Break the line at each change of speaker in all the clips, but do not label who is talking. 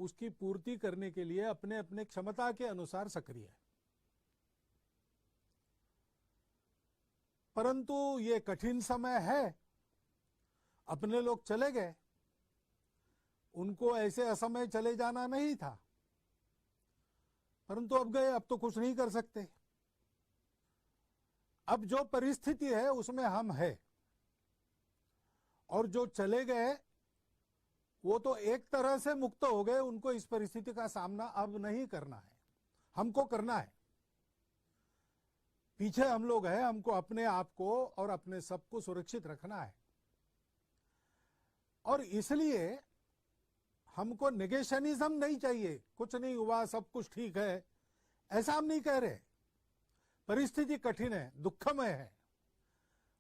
उसकी पूर्ति करने के लिए अपने अपने क्षमता के अनुसार सक्रिय है। परंतु ये कठिन समय है, अपने लोग चले गए, उनको ऐसे असमय चले जाना नहीं था, परंतु अब गए, अब तो कुछ नहीं कर सकते। अब जो परिस्थिति है उसमें हम है, और जो चले गए वो तो एक तरह से मुक्त हो गए, उनको इस परिस्थिति का सामना अब नहीं करना है, हमको करना है। पीछे हम लोग हैं, हमको अपने आप को और अपने सबको सुरक्षित रखना है। और इसलिए हमको नेगेशनिज्म नहीं चाहिए, कुछ नहीं हुआ, सब कुछ ठीक है, ऐसा हम नहीं कह रहे। परिस्थिति कठिन है, दुखमय है,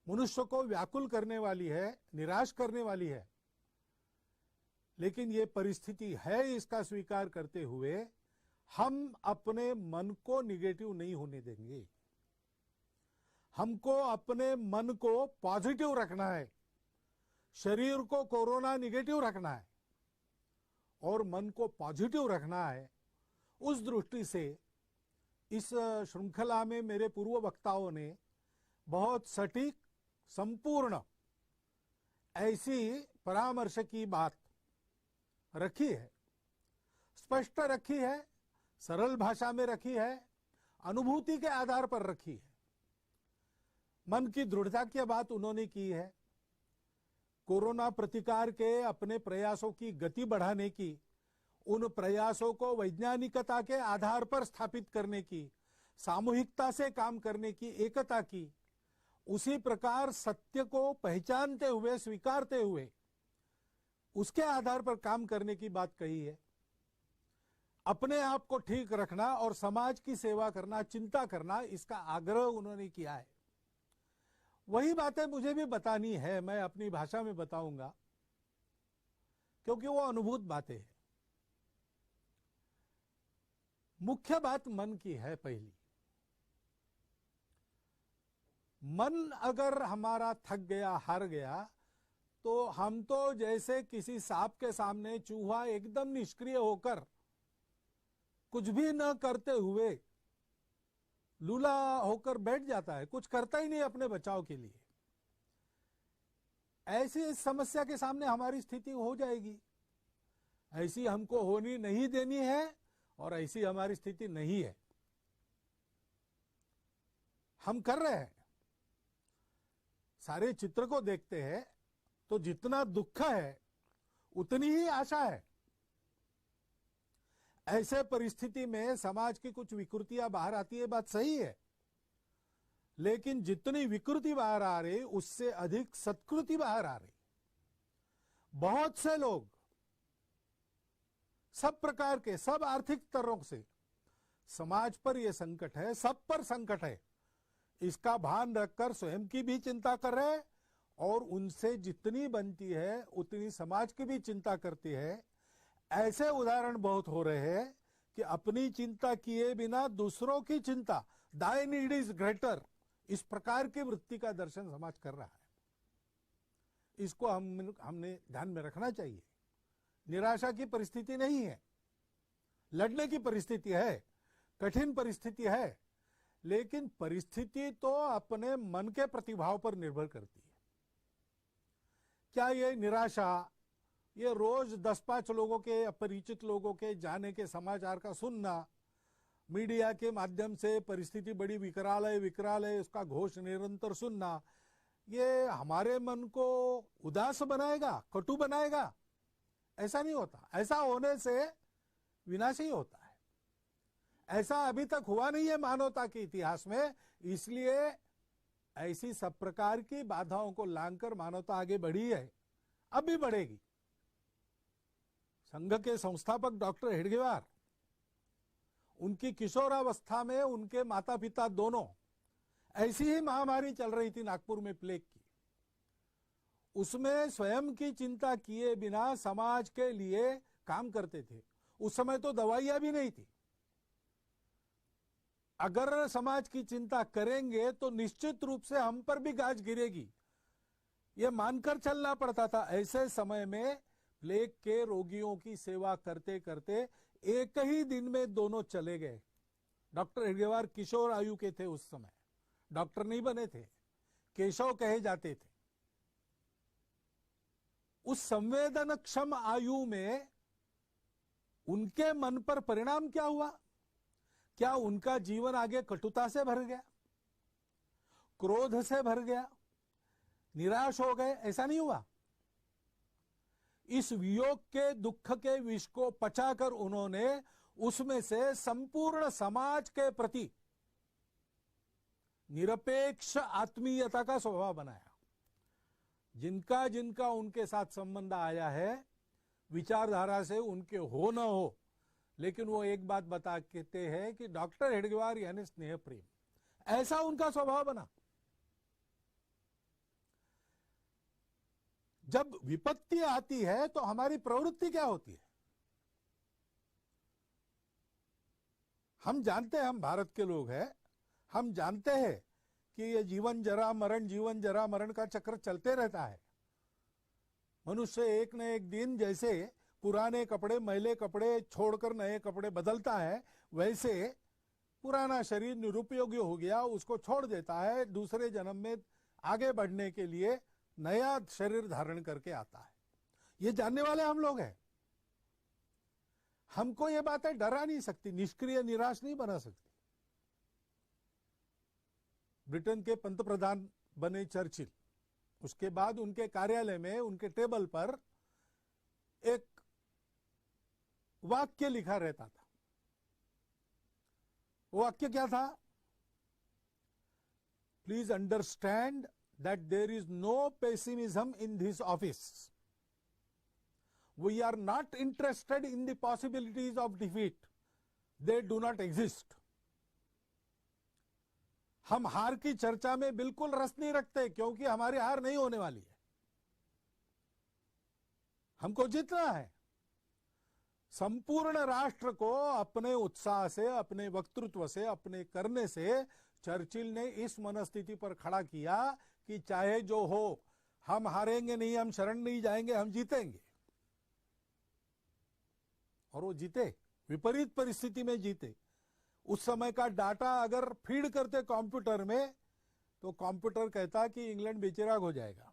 मनुष्य को व्याकुल करने वाली है, निराश करने वाली है, लेकिन ये परिस्थिति है, इसका स्वीकार करते हुए हम अपने मन को निगेटिव नहीं होने देंगे। हमको अपने मन को पॉजिटिव रखना है, शरीर को कोरोना निगेटिव रखना है और मन को पॉजिटिव रखना है। उस दृष्टि से इस श्रृंखला में मेरे पूर्व वक्ताओं ने बहुत सटीक, संपूर्ण ऐसी परामर्श की बात रखी है, स्पष्ट रखी है, सरल भाषा में रखी है, अनुभूति के आधार पर रखी है। मन की दृढ़ता की बात उन्होंने की है, कोरोना प्रतिकार के अपने प्रयासों की गति बढ़ाने की, उन प्रयासों को वैज्ञानिकता के आधार पर स्थापित करने की, सामूहिकता से काम करने की, एकता की, उसी प्रकार सत्य को पहचानते हुए, स्वीकारते हुए उसके आधार पर काम करने की बात कही है। अपने आप को ठीक रखना और समाज की सेवा करना, चिंता करना, इसका आग्रह उन्होंने किया है। वही बातें मुझे भी बतानी है, मैं अपनी भाषा में बताऊंगा, क्योंकि वो अनुभूत बातें हैं। मुख्य बात मन की है। पहली, मन अगर हमारा थक गया, हार गया, तो हम तो जैसे किसी सांप के सामने चूहा एकदम निष्क्रिय होकर, कुछ भी न करते हुए लूला होकर बैठ जाता है, कुछ करता ही नहीं अपने बचाव के लिए। ऐसी समस्या के सामने हमारी स्थिति हो जाएगी। ऐसी हमको होनी नहीं देनी है और ऐसी हमारी स्थिति नहीं है। हम कर रहे हैं, सारे चित्र को देखते हैं तो जितना दुख है उतनी ही आशा है। ऐसे परिस्थिति में समाज की कुछ विकृतियां बाहर आती है, बात सही है, लेकिन जितनी विकृति बाहर आ रही उससे अधिक सत्कृति बाहर आ रही। बहुत से लोग सब प्रकार के, सब आर्थिक स्तरों से, समाज पर यह संकट है, सब पर संकट है, इसका भान रखकर स्वयं की भी चिंता कर रहे हैं और उनसे जितनी बनती है उतनी समाज की भी चिंता करती है। ऐसे उदाहरण बहुत हो रहे हैं कि अपनी चिंता किए बिना दूसरों की चिंता, दाई नीड इज ग्रेटर, इस प्रकार की वृत्ति का दर्शन समाज कर रहा है। इसको हमने ध्यान में रखना चाहिए। निराशा की परिस्थिति नहीं है, लड़ने की परिस्थिति है, कठिन परिस्थिति है, लेकिन परिस्थिति तो अपने मन के प्रतिभाव पर निर्भर करती है। क्या ये निराशा, ये रोज 10-5 लोगों के, अपरिचित लोगों के जाने के समाचार का सुनना, मीडिया के माध्यम से परिस्थिति बड़ी विकराल है उसका घोष निरंतर सुनना, ये हमारे मन को उदास बनाएगा, कटु बनाएगा? ऐसा नहीं होता। ऐसा होने से विनाश ही होता है। ऐसा अभी तक हुआ नहीं है मानवता के इतिहास में, इसलिए ऐसी सब प्रकार की बाधाओं को लांघकर मानवता आगे बढ़ी है, अब भी बढ़ेगी। संघ के संस्थापक डॉक्टर हेडगेवार, उनकी किशोरावस्था में उनके माता पिता दोनों, ऐसी ही महामारी चल रही थी नागपुर में प्लेग की, उसमें स्वयं की चिंता किए बिना समाज के लिए काम करते थे। उस समय तो दवाइयां भी नहीं थी। अगर समाज की चिंता करेंगे तो निश्चित रूप से हम पर भी गाज गिरेगी, ये मानकर चलना पड़ता था। ऐसे समय में प्लेग के रोगियों की सेवा करते करते एक ही दिन में दोनों चले गए। डॉक्टर हेडगेवार किशोर आयु के थे उस समय, डॉक्टर नहीं बने थे, केशव कहे जाते थे। उस संवेदनक्षम आयु में उनके मन पर परिणाम क्या हुआ? क्या उनका जीवन आगे कटुता से भर गया, क्रोध से भर गया, निराश हो गए? ऐसा नहीं हुआ। इस वियोग के दुख के विष को पचाकर उन्होंने उसमें से संपूर्ण समाज के प्रति निरपेक्ष आत्मीयता का स्वभाव बनाया। जिनका जिनका उनके साथ संबंध आया है विचारधारा से, उनके हो न हो, लेकिन वो एक बात बता कहते हैं कि डॉक्टर हेडगेवार यानी स्नेह प्रेम, ऐसा उनका स्वभाव बना। जब विपत्ति आती है तो हमारी प्रवृत्ति क्या होती है? हम जानते हैं, हम भारत के लोग हैं, हम जानते हैं कि ये जीवन जरा मरण का चक्र चलते रहता है। मनुष्य एक न एक दिन जैसे पुराने कपड़े, मैले कपड़े छोड़कर नए कपड़े बदलता है, वैसे पुराना शरीर निरुपयोगी हो गया, उसको छोड़ देता है, दूसरे जन्म में आगे बढ़ने के लिए नया शरीर धारण करके आता है। ये जानने वाले हम लोग हैं। हमको ये बातें डरा नहीं सकती, निष्क्रिय निराश नहीं बना सकती। ब्रिटेन के पंतप्रधान बने चर्चिल, उसके बाद उनके कार्यालय में उनके टेबल पर एक वाक्य लिखा रहता था। वो वाक्य क्या था? Please understand that there is no pessimism in this office. We are not interested in the possibilities of defeat. They do not exist. हम हार की चर्चा में बिल्कुल रस नहीं रखते, क्योंकि हमारी हार नहीं होने वाली है। हमको जीतना है। संपूर्ण राष्ट्र को अपने उत्साह से, अपने वक्तृत्व से, अपने करने से चर्चिल ने इस मनस्थिति पर खड़ा किया कि चाहे जो हो, हम हारेंगे नहीं, हम शरण नहीं जाएंगे, हम जीतेंगे। और वो जीते, विपरीत परिस्थिति में जीते। उस समय का डाटा अगर फीड करते कंप्यूटर में, तो कंप्यूटर कहता कि इंग्लैंड बेचिराग हो जाएगा।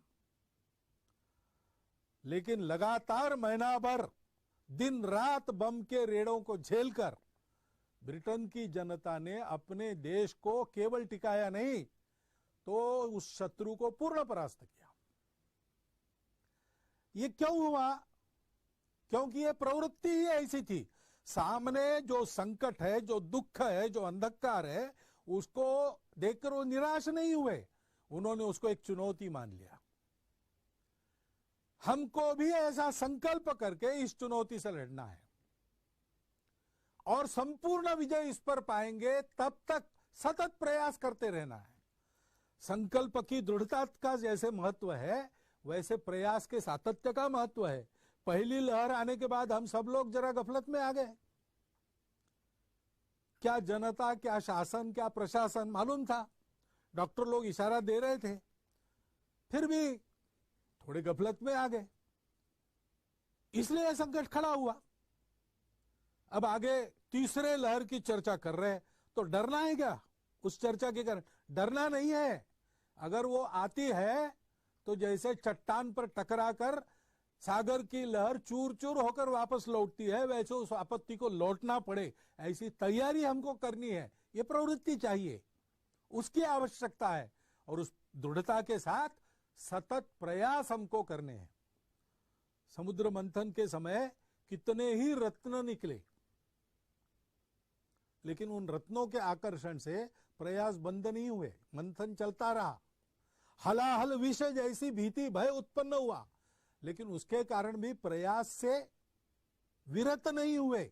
लेकिन लगातार महीना भर दिन रात बम के रेड़ों को झेलकर ब्रिटेन की जनता ने अपने देश को केवल टिकाया नहीं, तो उस शत्रु को पूर्ण परास्त किया। ये क्यों हुआ? क्योंकि ये प्रवृत्ति ही ऐसी थी। सामने जो संकट है, जो दुख है, जो अंधकार है, उसको देखकर वो निराश नहीं हुए, उन्होंने उसको एक चुनौती मान लिया। हमको भी ऐसा संकल्प करके इस चुनौती से लड़ना है और संपूर्ण विजय इस पर पाएंगे, तब तक सतत प्रयास करते रहना है। संकल्प की दृढ़ता का जैसे महत्व है, वैसे प्रयास के सातत्य का महत्व है। पहली लहर आने के बाद हम सब लोग जरा गफलत में आ गए। क्या जनता, क्या शासन, क्या प्रशासन मालूम था? डॉक्टर लोग इशारा दे रहे थे, फिर भी थोड़े गफलत में आ गए, इसलिए संकट खड़ा हुआ। अब आगे तीसरे लहर की चर्चा कर रहे हैं, तो डरना है क्या उस चर्चा के कारण? डरना नहीं है। अगर वो आती है तो जैसे चट्टान पर टकराकर सागर की लहर चूर चूर होकर वापस लौटती है, वैसे उस आपत्ति को लौटना पड़े, ऐसी तैयारी हमको करनी है। ये प्रवृत्ति चाहिए, उसकी आवश्यकता है, और उस दृढ़ता के साथ सतत प्रयास हमको करने हैं। समुद्र मंथन के समय कितने ही रत्न निकले, लेकिन उन रत्नों के आकर्षण से प्रयास बंद नहीं हुए, मंथन चलता रहा। हलाहल विष जैसी भीति भय उत्पन्न हुआ, लेकिन उसके कारण भी प्रयास से विरत नहीं हुए।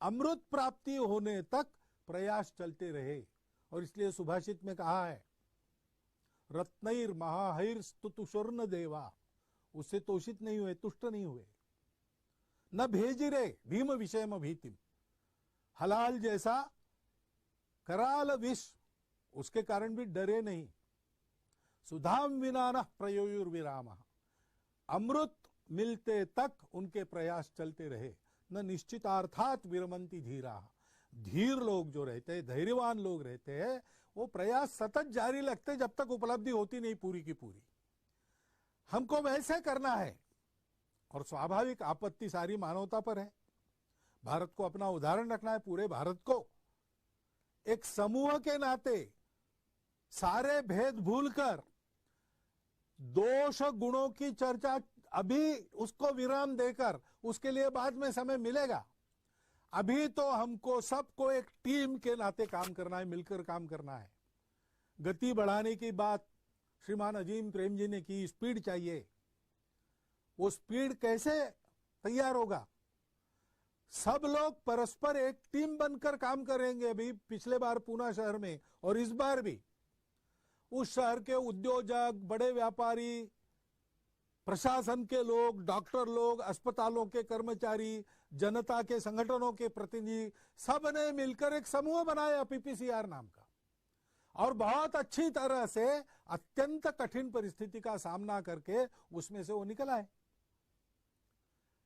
अमृत प्राप्ति होने तक प्रयास चलते रहे। और इसलिए सुभाषित में कहा है, रत्नैर महाहैर स्तुतुषुर्न देवा, उससे तोषित नहीं हुए, तुष्ट नहीं हुए। न भेजिरे भीम विषयम भीतिम, हलाल जैसा कराल विष, उसके कारण भी डरे नहीं। सुधाम विना न प्रयोयुर्विराम, अमृत मिलते तक उनके प्रयास चलते रहे। न निश्चितार्थात विरमंती धीरा, धीर लोग जो रहते हैं, धैर्यवान लोग रहते हैं, वो प्रयास सतत जारी रखते जब तक उपलब्धि होती नहीं पूरी की पूरी। हमको वैसे करना है, और स्वाभाविक आपत्ति सारी मानवता पर है। भारत को अपना उदाहरण रखना है, पूरे भारत को एक समूह के नाते सारे भेद भूलकर दोष गुणों की चर्चा अभी उसको विराम देकर, उसके लिए बाद में समय मिलेगा। अभी तो हमको सबको एक टीम के नाते काम करना है, मिलकर काम करना है। गति बढ़ाने की बात श्रीमान अजीम प्रेम जी ने की, स्पीड चाहिए। वो स्पीड कैसे तैयार होगा? सब लोग परस्पर एक टीम बनकर काम करेंगे। अभी पिछले बार पूना शहर में और इस बार भी उस शहर के उद्योजक, बड़े व्यापारी, प्रशासन के लोग, डॉक्टर लोग, अस्पतालों के कर्मचारी, जनता के संगठनों के प्रतिनिधि, सब ने मिलकर एक समूह बनाया पीपीसीआर नाम का, और बहुत अच्छी तरह से अत्यंत कठिन परिस्थिति का सामना करके उसमें से वो निकल आए।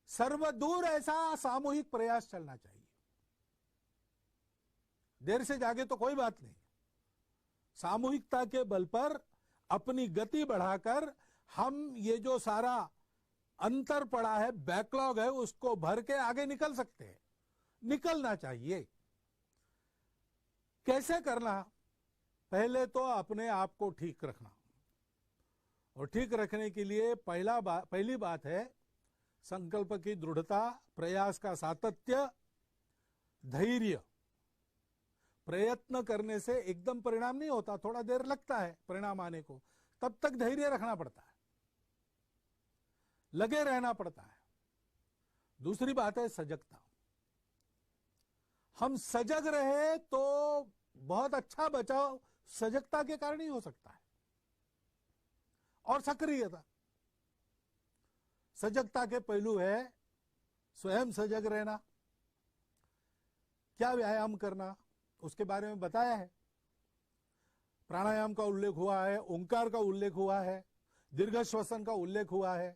सर्वदूर ऐसा सामूहिक प्रयास चलना चाहिए। देर से जागे तो कोई बात नहीं, सामूहिकता के बल पर अपनी गति बढ़ाकर हम ये जो सारा अंतर पड़ा है, बैकलॉग है, उसको भर के आगे निकल सकते हैं। निकलना चाहिए। कैसे करना? पहले तो अपने आप को ठीक रखना, और ठीक रखने के लिए पहली बात है संकल्प की दृढ़ता, प्रयास का सातत्य, धैर्य। प्रयत्न करने से एकदम परिणाम नहीं होता, थोड़ा देर लगता है परिणाम आने को, तब तक धैर्य रखना पड़ता है, लगे रहना पड़ता है। दूसरी बात है सजगता। हम सजग रहे तो बहुत अच्छा बचाव सजगता के कारण ही हो सकता है। और सक्रियता, सजगता के पहलू है स्वयं सजग रहना, क्या व्यायाम करना, उसके बारे में बताया है। प्राणायाम का उल्लेख हुआ है, ओंकार का उल्लेख हुआ है, दीर्घ श्वसन का उल्लेख हुआ है।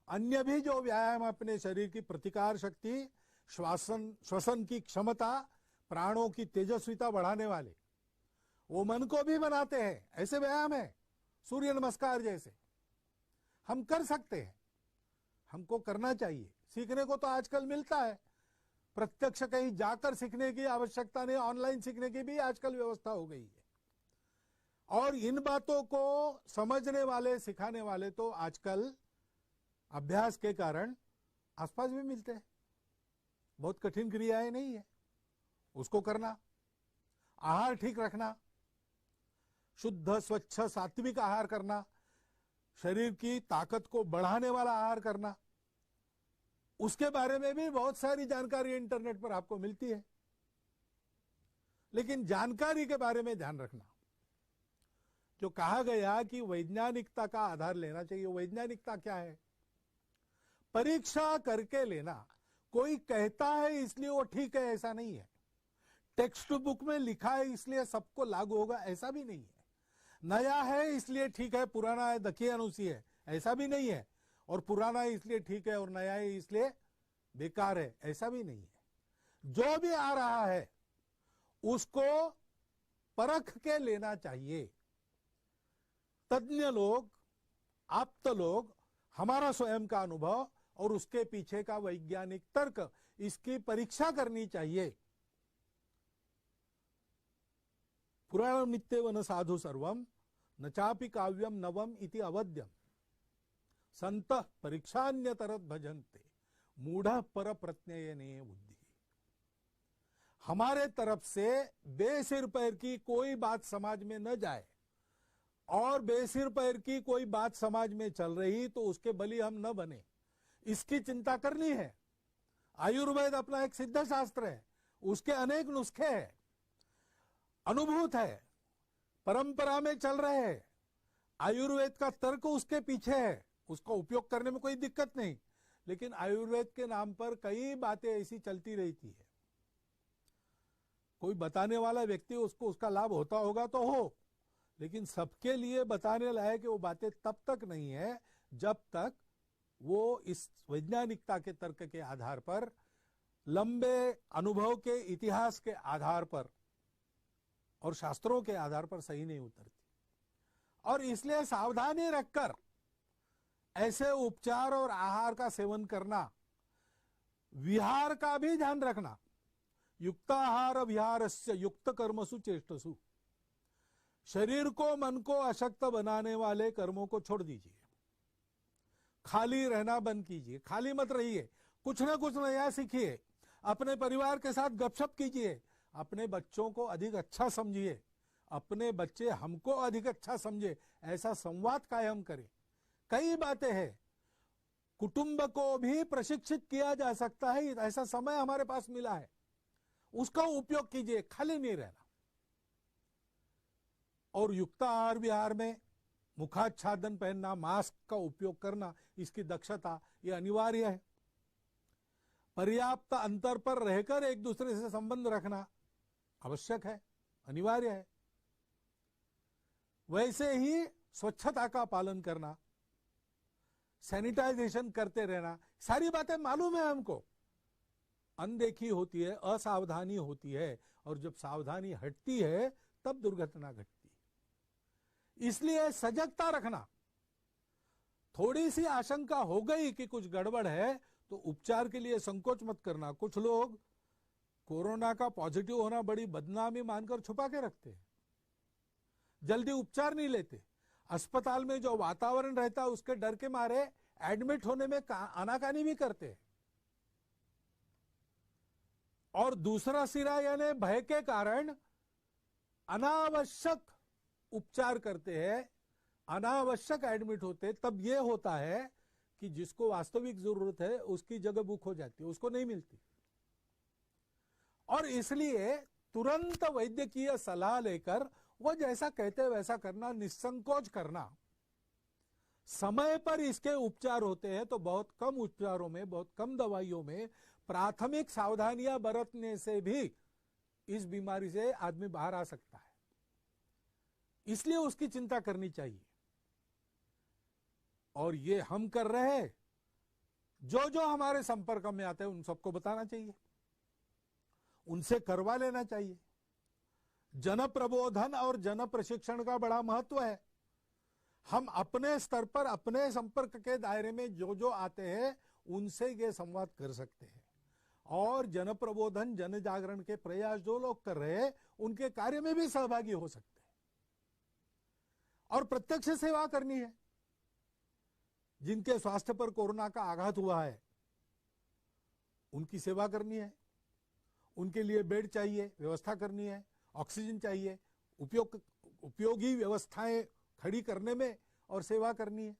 अन्य भी जो व्यायाम अपने शरीर की प्रतिकार शक्ति, श्वसन की क्षमता, प्राणों की तेजस्विता बढ़ाने वाले, वो मन को भी बनाते हैं। ऐसे व्यायाम है, सूर्य नमस्कार जैसे हम कर सकते हैं, हमको करना चाहिए। सीखने को तो आजकल मिलता है, प्रत्यक्ष कहीं जाकर सीखने की आवश्यकता नहीं, ऑनलाइन सीखने की भी आजकल व्यवस्था हो गई है। और इन बातों को समझने वाले, सिखाने वाले तो आजकल अभ्यास के कारण आसपास भी मिलते हैं। बहुत कठिन क्रियाएं नहीं है, उसको करना। आहार ठीक रखना, शुद्ध स्वच्छ सात्विक आहार करना, शरीर की ताकत को बढ़ाने वाला आहार करना, उसके बारे में भी बहुत सारी जानकारी इंटरनेट पर आपको मिलती है। लेकिन जानकारी के बारे में ध्यान रखना। जो कहा गया कि वैज्ञानिकता का आधार लेना चाहिए, वैज्ञानिकता क्या है? परीक्षा करके लेना। कोई कहता है इसलिए वो ठीक है, ऐसा नहीं है। टेक्स्ट बुक में लिखा है इसलिए सबको लागू होगा, ऐसा भी नहीं है। नया है इसलिए ठीक है, पुराना है दकियानुसी है, ऐसा भी नहीं है। और पुराना है इसलिए ठीक है और नया है इसलिए बेकार है, ऐसा भी नहीं है। जो भी आ रहा है उसको परख के लेना चाहिए। तज्ञ लोग, आप्त लोग, हमारा स्वयं का अनुभव और उसके पीछे का वैज्ञानिक तर्क, इसकी परीक्षा करनी चाहिए। पुराणम नित्यवन साधु सर्वम न चापि काव्यम नवम इति अवध्यम संतः परीक्षान्यतरत भजन्ते मूढ़ पर प्रत्ययने बुद्धि। हमारे तरफ से बेसिर पैर की कोई बात समाज में न जाए, और बेसिर पैर की कोई बात समाज में चल रही तो उसके बलि हम न बने, इसकी चिंता करनी है। आयुर्वेद अपना एक सिद्ध शास्त्र है, उसके अनेक नुस्खे हैं, अनुभूत है, परंपरा में चल रहे हैं। आयुर्वेद का तर्क उसके पीछे है, उसका उपयोग करने में कोई दिक्कत नहीं। लेकिन आयुर्वेद के नाम पर कई बातें ऐसी चलती रहती है। कोई बताने वाला व्यक्ति, उसको उसका लाभ होता होगा तो हो, लेकिन सबके लिए बताने लायक वो बातें तब तक नहीं है जब तक वो इस वैज्ञानिकता के तर्क के आधार पर, लंबे अनुभव के इतिहास के आधार पर और शास्त्रों के आधार पर सही नहीं उतरती। और इसलिए सावधानी रखकर ऐसे उपचार और आहार का सेवन करना, विहार का भी ध्यान रखना। युक्ताहार विहारस्य युक्त कर्मसु चेष्टसु। शरीर को, मन को अशक्त बनाने वाले कर्मों को छोड़ दीजिए। खाली रहना बंद कीजिए, खाली मत रहिए, कुछ ना कुछ नया सीखिए। अपने परिवार के साथ गपशप कीजिए, अपने बच्चों को अधिक अच्छा समझिए, अपने बच्चे हमको अधिक अच्छा समझे, ऐसा संवाद कायम करें। कई बातें हैं, कुटुंब को भी प्रशिक्षित किया जा सकता है, ऐसा समय हमारे पास मिला है, उसका उपयोग कीजिए, खाली नहीं रहना। और युक्त आहार विहार में मुखाच्छादन पहनना, मास्क का उपयोग करना, इसकी दक्षता ये अनिवार्य है। पर्याप्त अंतर पर रहकर एक दूसरे से संबंध रखना आवश्यक है, अनिवार्य है। वैसे ही स्वच्छता का पालन करना, सैनिटाइजेशन करते रहना, सारी बातें मालूम है हमको। अनदेखी होती है, असावधानी होती है, और जब सावधानी हटती है तब दुर्घटना घटती है। इसलिए सजगता रखना। थोड़ी सी आशंका हो गई कि कुछ गड़बड़ है तो उपचार के लिए संकोच मत करना। कुछ लोग कोरोना का पॉजिटिव होना बड़ी बदनामी मानकर छुपा के रखते हैं, जल्दी उपचार नहीं लेते। अस्पताल में जो वातावरण रहता है उसके डर के मारे एडमिट होने में आनाकानी भी करते हैं। और दूसरा सिरा यानी भय के कारण अनावश्यक उपचार करते हैं, अनावश्यक एडमिट होते। तब यह होता है कि जिसको वास्तविक जरूरत है उसकी जगह बुक हो जाती है, उसको नहीं मिलती। और इसलिए तुरंत वैद्यकीय सलाह लेकर वो जैसा कहते हैं वैसा करना, निसंकोच करना। समय पर इसके उपचार होते हैं तो बहुत कम उपचारों में, बहुत कम दवाइयों में प्राथमिक सावधानियां बरतने से भी इस बीमारी से आदमी बाहर आ सकता है। इसलिए उसकी चिंता करनी चाहिए। और ये हम कर रहे हैं, जो जो हमारे संपर्क में आते हैं उन सबको बताना चाहिए, उनसे करवा लेना चाहिए। जन प्रबोधन और जन प्रशिक्षण का बड़ा महत्व है। हम अपने स्तर पर, अपने संपर्क के दायरे में जो जो आते हैं उनसे ये संवाद कर सकते हैं। और जन प्रबोधन, जन जागरण के प्रयास जो लोग कर रहे हैं उनके कार्य में भी सहभागी हो सकते हैं। और प्रत्यक्ष सेवा करनी है। जिनके स्वास्थ्य पर कोरोना का आघात हुआ है उनकी सेवा करनी है, उनके लिए बेड चाहिए, व्यवस्था करनी है, ऑक्सीजन चाहिए, उपयोगी व्यवस्थाएं खड़ी करने में और सेवा करनी है।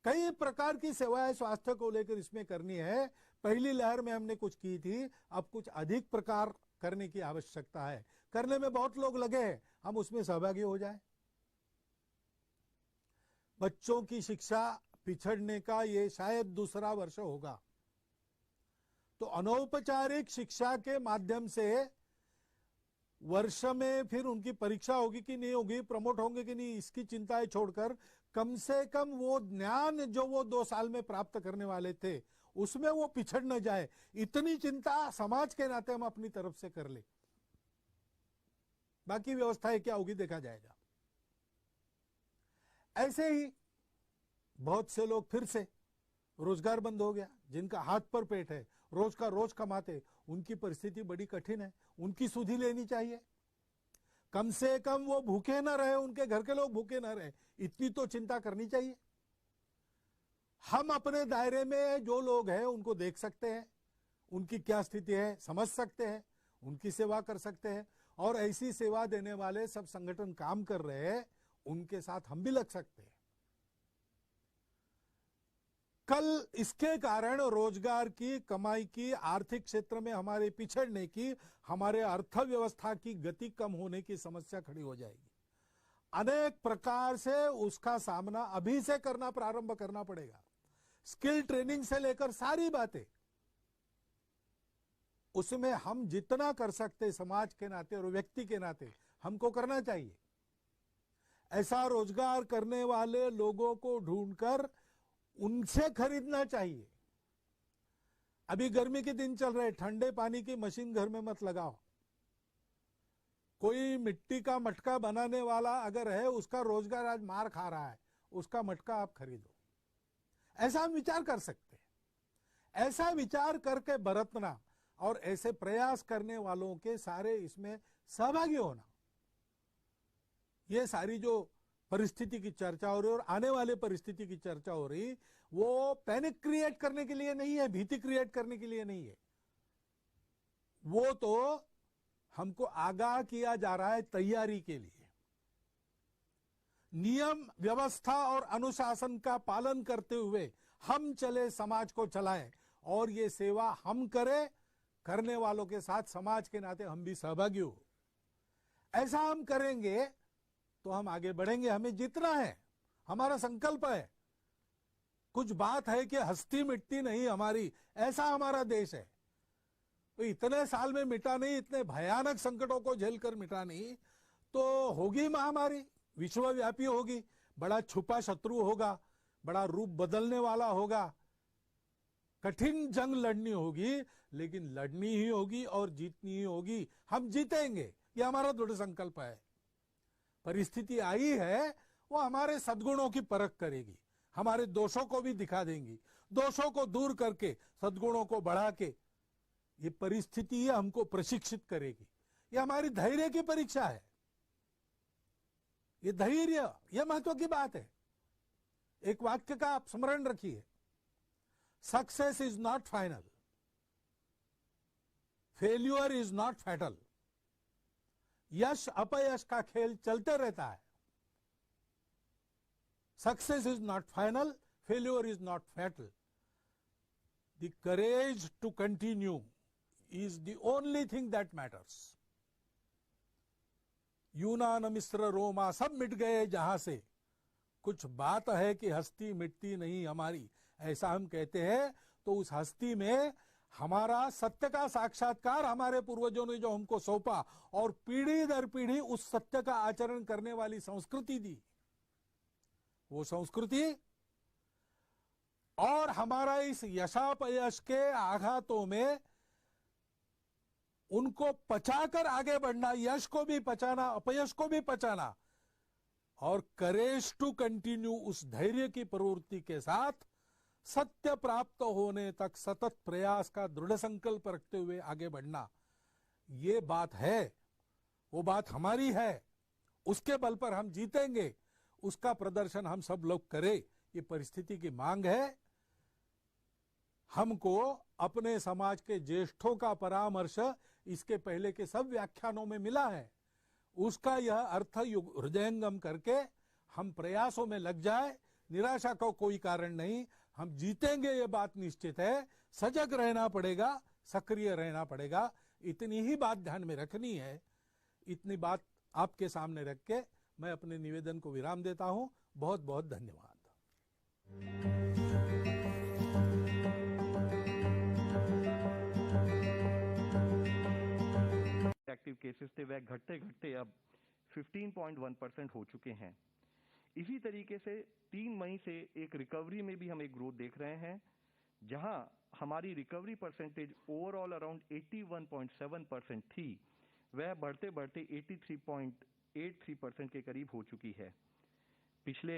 कई प्रकार की सेवाएं स्वास्थ्य को लेकर इसमें करनी है। पहली लहर में हमने कुछ की थी, अब कुछ अधिक प्रकार करने की आवश्यकता है। करने में बहुत लोग लगे हैं, हम उसमें सहभागी हो जाएं। बच्चों की शिक्षा पिछड़ने का ये शायद दूसरा वर्ष होगा, तो अनौपचारिक शिक्षा के माध्यम से वर्ष में फिर उनकी परीक्षा होगी कि नहीं होगी, प्रमोट होंगे कि नहीं, इसकी चिंताएं छोड़कर कम से कम वो ज्ञान जो वो 2 साल में प्राप्त करने वाले थे उसमें वो पिछड़ न जाए, इतनी चिंता समाज के नाते हम अपनी तरफ से कर ले। बाकी व्यवस्थाएं क्या होगी देखा जाएगा। ऐसे ही बहुत से लोग फिर से रोजगार बंद हो गया, जिनका हाथ पर पेट है, रोज का रोज कमाते, उनकी परिस्थिति बड़ी कठिन है, उनकी सुधि लेनी चाहिए। कम से कम वो भूखे न रहे, उनके घर के लोग भूखे न रहे, इतनी तो चिंता करनी चाहिए। हम अपने दायरे में जो लोग हैं उनको देख सकते हैं, उनकी क्या स्थिति है समझ सकते हैं, उनकी सेवा कर सकते हैं। और ऐसी सेवा देने वाले सब संगठन काम कर रहे हैं, उनके साथ हम भी लग सकते हैं। कल इसके कारण रोजगार की, कमाई की, आर्थिक क्षेत्र में हमारे पिछड़ने की, हमारे अर्थव्यवस्था की गति कम होने की समस्या खड़ी हो जाएगी। अनेक प्रकार से उसका सामना अभी से करना प्रारंभ करना पड़ेगा। स्किल ट्रेनिंग से लेकर सारी बातें, उसमें हम जितना कर सकते समाज के नाते और व्यक्ति के नाते हमको करना चाहिए। ऐसा रोजगार करने वाले लोगों को ढूंढकर उनसे खरीदना चाहिए। अभी गर्मी के दिन चल रहे, ठंडे पानी की मशीन घर में मत लगाओ। कोई मिट्टी का मटका बनाने वाला अगर है, उसका रोजगार आज मार खा रहा है, उसका मटका आप खरीदो। ऐसा हम विचार कर सकते हैं। ऐसा विचार करके बरतना और ऐसे प्रयास करने वालों के सारे इसमें सहभागी होना, ये सारी जो परिस्थिति की चर्चा हो रही और आने वाले परिस्थिति की चर्चा हो रही, वो पैनिक क्रिएट करने के लिए नहीं है, भीति क्रिएट करने के लिए नहीं है। वो तो हमको आगाह किया जा रहा है तैयारी के लिए। नियम व्यवस्था और अनुशासन का पालन करते हुए हम चले, समाज को चलाएं, और ये सेवा हम करें, करने वालों के साथ समाज के नाते हम भी सहभागी हो। ऐसा हम करेंगे तो हम आगे बढ़ेंगे। हमें जीतना है, हमारा संकल्प है। कुछ बात है कि हस्ती मिटती नहीं हमारी, ऐसा हमारा देश है। तो इतने साल में मिटा नहीं, इतने भयानक संकटों को झेलकर मिटा नहीं, तो होगी महामारी, विश्वव्यापी होगी, बड़ा छुपा शत्रु होगा, बड़ा रूप बदलने वाला होगा, कठिन जंग लड़नी होगी, लेकिन लड़नी ही होगी और जीतनी ही होगी। हम जीतेंगे, ये हमारा दृढ़ संकल्प है। परिस्थिति आई है, वो हमारे सद्गुणों की परख करेगी, हमारे दोषों को भी दिखा देंगी। दोषों को दूर करके सद्गुणों को बढ़ा के ये परिस्थिति हमको प्रशिक्षित करेगी। ये हमारी धैर्य की परीक्षा है। ये धैर्य, ये महत्व की बात है। एक वाक्य का आप स्मरण रखिए, success is not final, failure is not fatal. यश अपयश का खेल चलते रहता है। Success is not final, failure is not fatal. The courage to continue is the only thing that matters. यूनान मिस्र रोमा सब मिट गए जहां से, कुछ बात है कि हस्ती मिटती नहीं हमारी, ऐसा हम कहते हैं। तो उस हस्ती में हमारा सत्य का साक्षात्कार हमारे पूर्वजों ने जो हमको सौंपा, और पीढ़ी दर पीढ़ी उस सत्य का आचरण करने वाली संस्कृति दी, वो संस्कृति और हमारा इस यशापयश के आघातों में उनको पचाकर आगे बढ़ना, यश को भी पचाना, अपयश को भी पचाना, और करेज टू कंटिन्यू, उस धैर्य की प्रवृत्ति के साथ सत्य प्राप्त होने तक सतत प्रयास का दृढ़ संकल्प रखते हुए आगे बढ़ना, ये बात है। वो बात हमारी है, उसके बल पर हम जीतेंगे, उसका प्रदर्शन हम सब लोग करें, ये परिस्थिति की मांग है। हमको अपने समाज के ज्येष्ठों का परामर्श इसके पहले के सब व्याख्यानों में मिला है, उसका यह अर्थ हृदयंगम करके हम प्रयासों में लग जाए। निराशा का कोई कारण नहीं, हम जीतेंगे, ये बात निश्चित है। सजग रहना पड़ेगा, सक्रिय रहना पड़ेगा, इतनी ही बात ध्यान में रखनी है। इतनी बात आपके सामने रख के मैं अपने निवेदन को विराम देता हूं। बहुत बहुत धन्यवाद।
एक्टिव केसेस थे वह घटते घटते अब 15.1% हो चुके हैं। इसी तरीके से 3 मई से एक रिकवरी में भी हम एक ग्रोथ देख रहे हैं, जहां हमारी रिकवरी परसेंटेज ओवरऑल अराउंड 81.7% थी, वह बढ़ते बढ़ते 83.83% के करीब हो चुकी है। पिछले